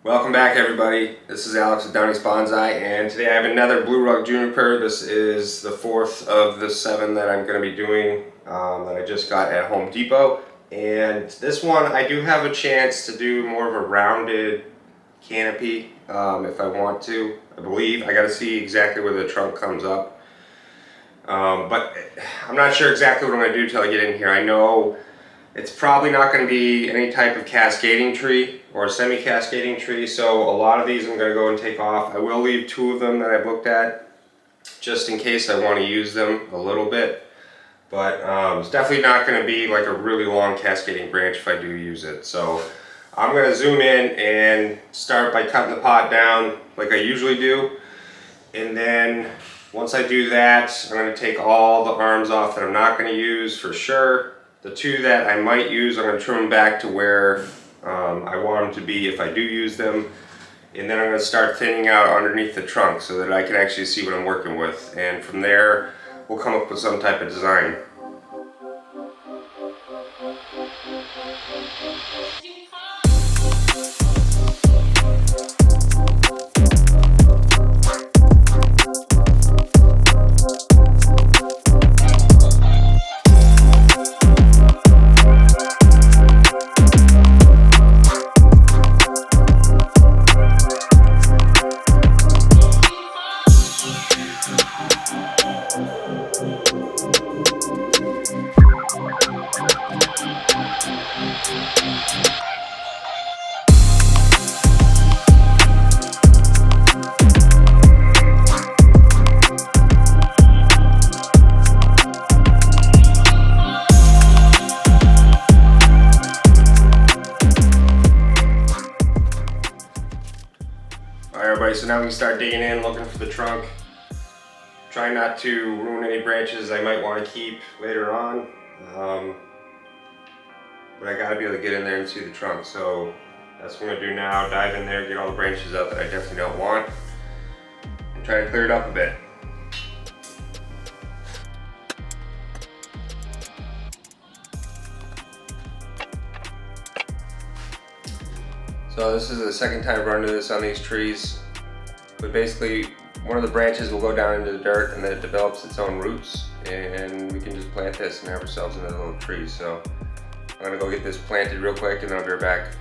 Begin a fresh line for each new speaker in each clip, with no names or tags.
Welcome back, everybody. This is Alex with Downey's Bonsai, and today I have another blue Rug Juniper. This is the fourth of the 7 that I'm going to be doing that I just got at Home Depot. And this one I do have a chance to do more of a rounded canopy if I want to. I believe I got to see exactly where the trunk comes up, but I'm not sure exactly what I'm going to do until I get in here. I know it's probably not going to be any type of cascading tree or semi-cascading tree, so a lot of these I'm going to go and take off. I will leave 2 of them that I've looked at just in case I want to use them a little bit, but it's definitely not going to be like a really long cascading branch if I do use it. So I'm going to zoom in and start by cutting the pot down like I usually do, and then once I do that, I'm going to take all the arms off that I'm not going to use for sure. The 2 that I might use, I'm going to trim them back to where I want them to be if I do use them. And then I'm going to start thinning out underneath the trunk so that I can actually see what I'm working with. And from there, we'll come up with some type of design. So now we can start digging in, looking for the trunk. Try not to ruin any branches I might want to keep later on. But I gotta be able to get in there and see the trunk. So that's what I'm gonna do now, dive in there, get all the branches out that I definitely don't want, and try to clear it up a bit. So this is the second time I've run into this on these trees. But basically, one of the branches will go down into the dirt and then it develops its own roots, and we can just plant this and have ourselves another little tree. So I'm gonna go get this planted real quick and then I'll be right back.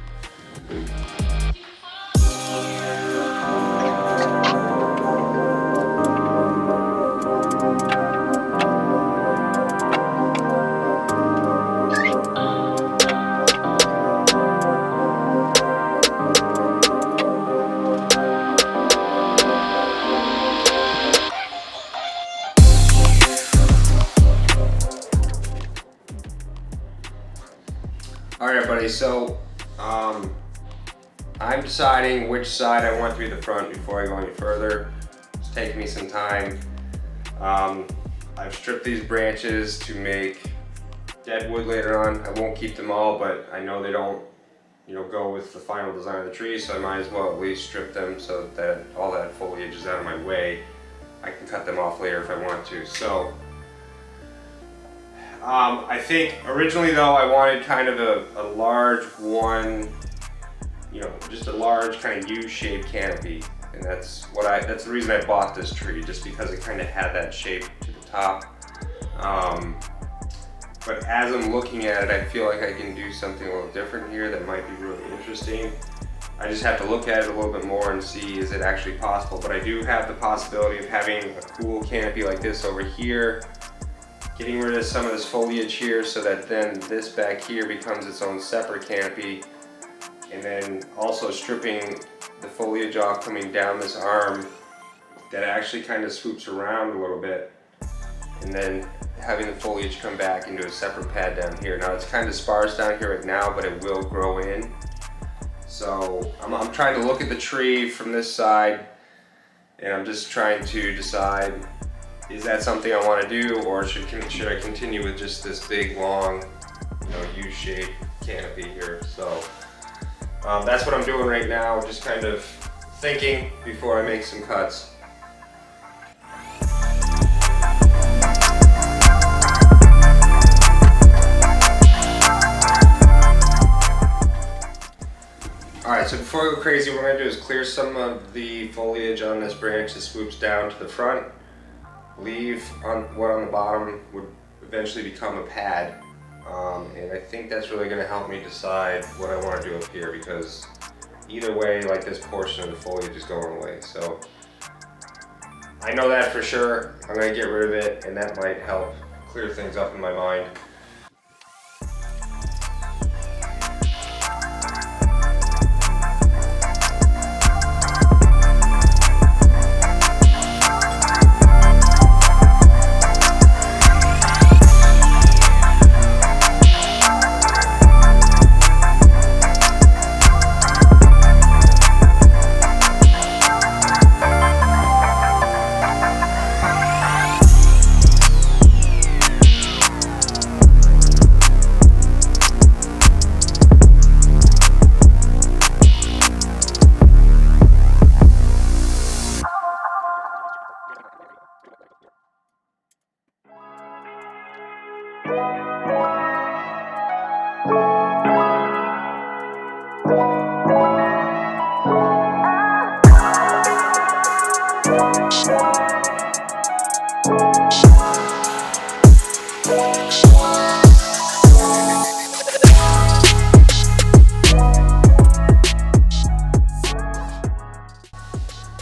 Alright, buddy, so I'm deciding which side I want to be the front before I go any further. It's taking me some time. I've stripped these branches to make dead wood later on. I won't keep them all, but I know they don't, go with the final design of the tree, so I might as well at least strip them so that all that foliage is out of my way. I can cut them off later if I want to. So I think originally though I wanted kind of a large one, just a large kind of U-shaped canopy, and that's the reason I bought this tree, just because it kind of had that shape to the top. But as I'm looking at it, I feel like I can do something a little different here that might be really interesting. I just have to look at it a little bit more and see, is it actually possible. But I do have the possibility of having a cool canopy like this over here, getting rid of some of this foliage here so that then this back here becomes its own separate canopy, and then also stripping the foliage off coming down this arm that actually kind of swoops around a little bit, and then having the foliage come back into a separate pad down here. Now it's kind of sparse down here right now, but it will grow in. So I'm trying to look at the tree from this side, and I'm just trying to decide, is that something I want to do, or should I continue with just this big long U-shaped canopy here? So that's what I'm doing right now, just kind of thinking before I make some cuts. Alright, so before I go crazy, what I'm going to do is clear some of the foliage on this branch that swoops down to the front. Leave on what on the bottom would eventually become a pad. And I think that's really going to help me decide what I want to do up here, because either way, like, this portion of the foliage is going away. So I know that for sure. I'm going to get rid of it, and that might help clear things up in my mind.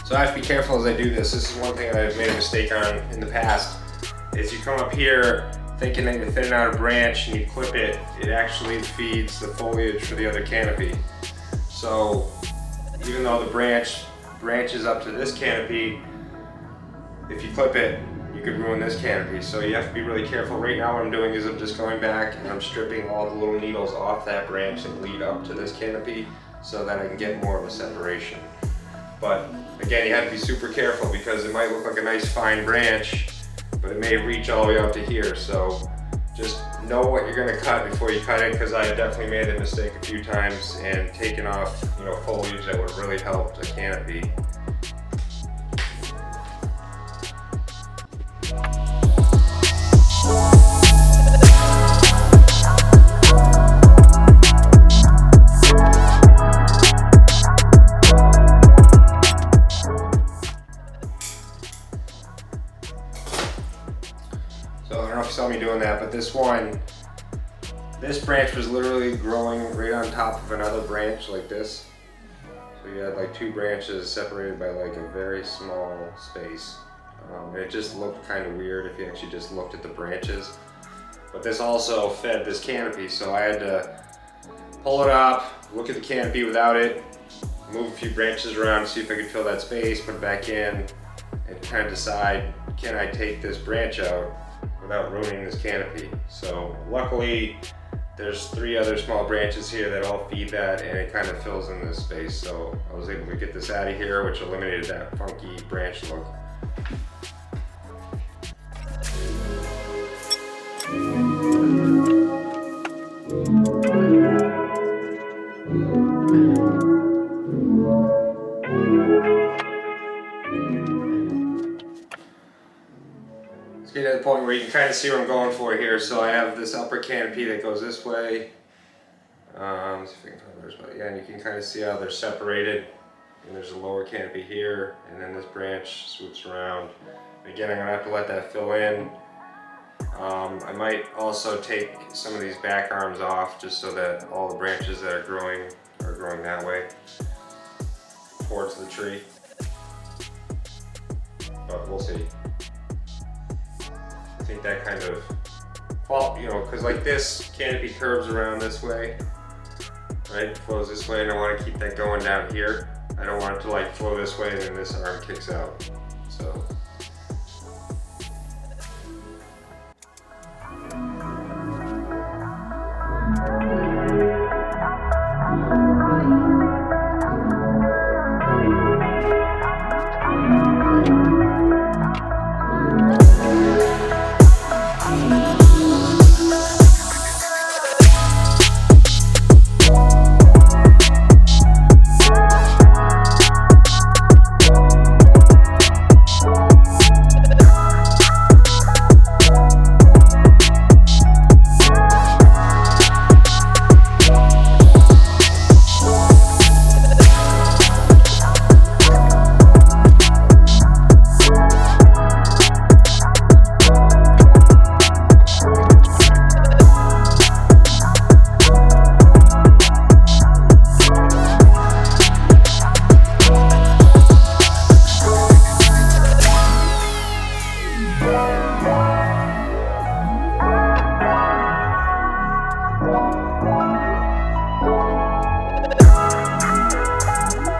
So I have to be careful as I do this. This is one thing I've made a mistake on in the past, is you come up here thinking that you're thinning out a branch and you clip it, it actually feeds the foliage for the other canopy. So even though the branch branches up to this canopy, if you clip it, you could ruin this canopy. So you have to be really careful. Right now what I'm doing is I'm just going back and I'm stripping all the little needles off that branch that lead up to this canopy so that I can get more of a separation. But again, you have to be super careful because it might look like a nice fine branch, but it may reach all the way out to here. So just know what you're going to cut before you cut it, because I've definitely made that mistake a few times and taken off, you know, foliage that would have really helped a canopy. So I don't know if you saw me doing that, but this branch was literally growing right on top of another branch like this. So you had like two branches separated by like a very small space. And it just looked kind of weird if you actually just looked at the branches. But this also fed this canopy, so I had to pull it up, look at the canopy without it, move a few branches around, see if I could fill that space, put it back in, and kind of decide, can I take this branch out without ruining this canopy? So luckily there's 3 other small branches here that all feed that, and it kind of fills in this space. So I was able to get this out of here, which eliminated that funky branch look. Get to the point where you can kind of see what I'm going for here. So I have this upper canopy that goes this way. Let's see if I can find those, but yeah, and you can kind of see how they're separated. And there's a lower canopy here, and then this branch swoops around. Again, I'm gonna have to let that fill in. I might also take some of these back arms off just so that all the branches that are growing that way towards the tree. But we'll see. I think that kind of, well, you know, because like this canopy curves around this way, right? It flows this way, and I want to keep that going down here. I don't want it to like flow this way and then this arm kicks out. So.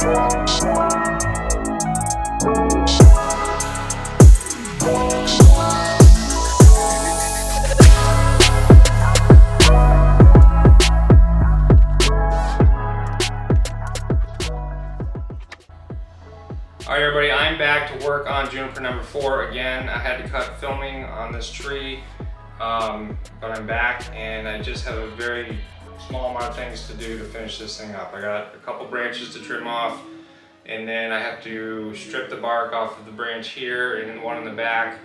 Alright everybody, I'm back to work on juniper number 4 again. I had to cut filming on this tree, but I'm back and I just have a very small amount of things to do to finish this thing up. I got a couple branches to trim off, and then I have to strip the bark off of the branch here and one in the back,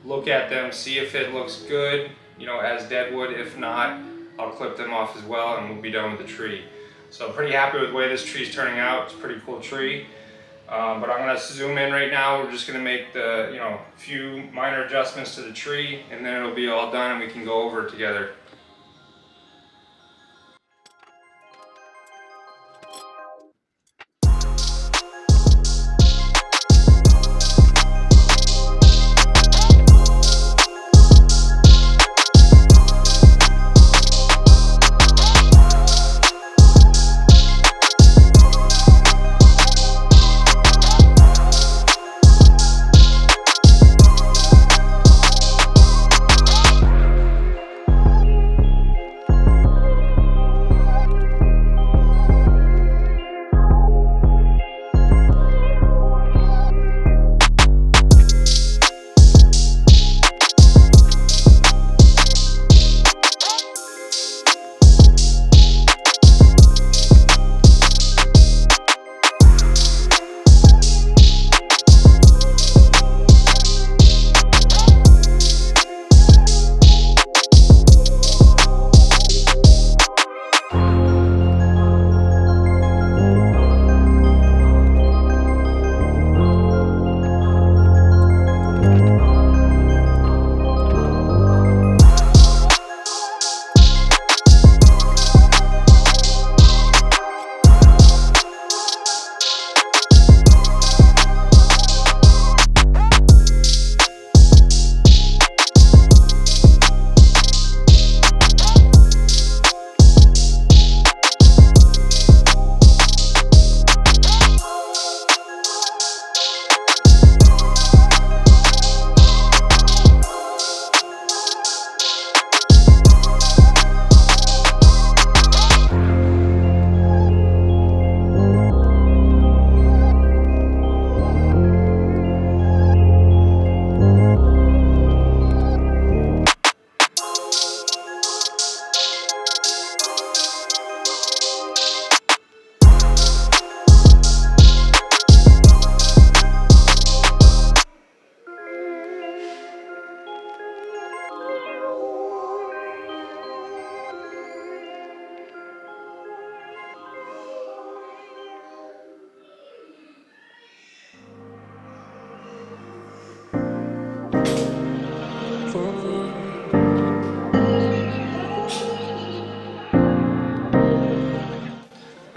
look at them, see if it looks good, you know, as dead wood. If not, I'll clip them off as well and we'll be done with the tree. So I'm pretty happy with the way this tree's turning out. It's a pretty cool tree. But I'm gonna zoom in right now. We're just gonna make the, few minor adjustments to the tree, and then it'll be all done and we can go over it together.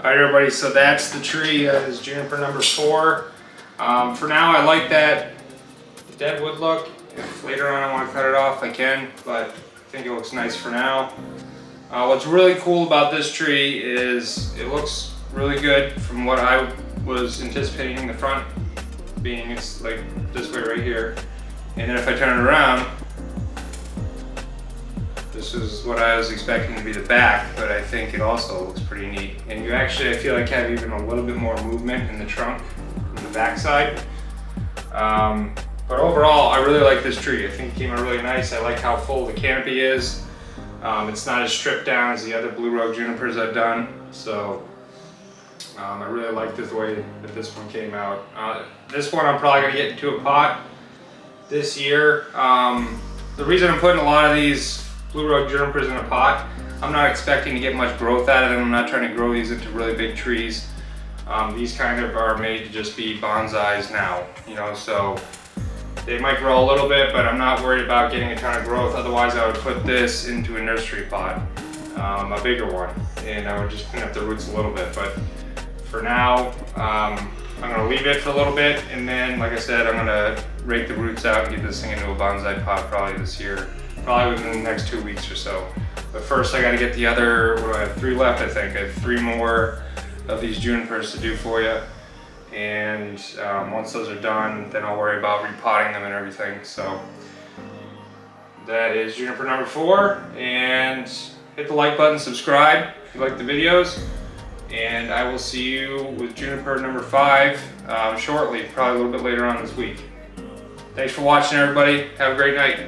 Alright everybody, so that's the tree. That is juniper number 4. For now I like that dead wood look. If later on I want to cut it off, I can, but I think it looks nice for now. What's really cool about this tree is it looks really good from what I was anticipating in the front, being it's like this way right here. And then if I turn it around, this is what I was expecting to be the back, but I think it also looks pretty neat. And you actually, I feel like, have even a little bit more movement in the trunk from the back side. But overall, I really like this tree. I think it came out really nice. I like how full the canopy is. It's not as stripped down as the other blue rug junipers I've done. So I really like the way that this one came out. This one I'm probably gonna get into a pot this year. The reason I'm putting a lot of these blue rug junipers in a pot, I'm not expecting to get much growth out of them. I'm not trying to grow these into really big trees. These kind of are made to just be bonsais now, so they might grow a little bit, but I'm not worried about getting a ton of growth. Otherwise I would put this into a nursery pot, a bigger one, and I would just clean up the roots a little bit. But for now, I'm gonna leave it for a little bit, and then, like I said, I'm gonna rake the roots out and get this thing into a bonsai pot probably this year. Probably within the next 2 weeks or so. But first I gotta get the other, what do I have, 3 left I think. I have 3 more of these junipers to do for you. And once those are done, then I'll worry about repotting them and everything. So that is juniper number 4, and hit the like button, subscribe if you like the videos, and I will see you with juniper number 5 shortly, probably a little bit later on this week. Thanks for watching, everybody. Have a great night.